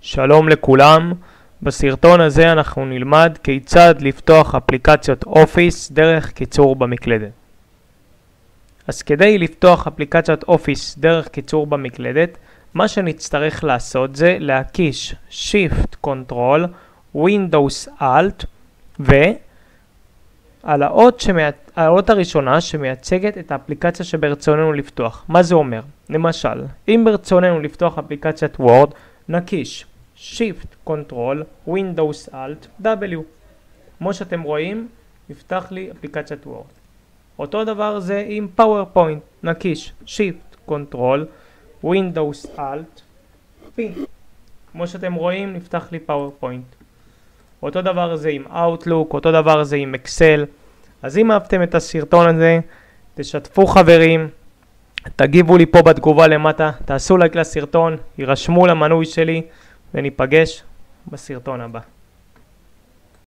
שלום לכולם, בסרטון הזה אנחנו נלמד כיצד לפתוח אפליקציות אופיס דרך קיצור במקלדת. אז כדי לפתוח אפליקציות אופיס דרך קיצור במקלדת, מה שנצטרך לעשות זה להקיש Shift Ctrl Windows Alt ועל האות הראשונה שמייצגת את האפליקציה שברצוננו לפתוח. מה זה אומר? למשל, אם ברצוננו לפתוח אפליקציית וורד, נקיש Shift Ctrl Windows Alt W. כמו שאתם רואים, יפתח לי אפליקציית וורד. אותו דבר זה עם PowerPoint, נקיש Shift Ctrl Windows Alt P. כמו שאתם רואים, נפתח לי PowerPoint. אותו דבר זה עם Outlook, אותו דבר זה עם Excel. אז אם אהבתם את הסרטון הזה, תשתפו חברים, תגיבו לי פה בתגובה למטה, תעשו לייק לסרטון, יירשמו למנוי שלי, וניפגש בסרטון הבא.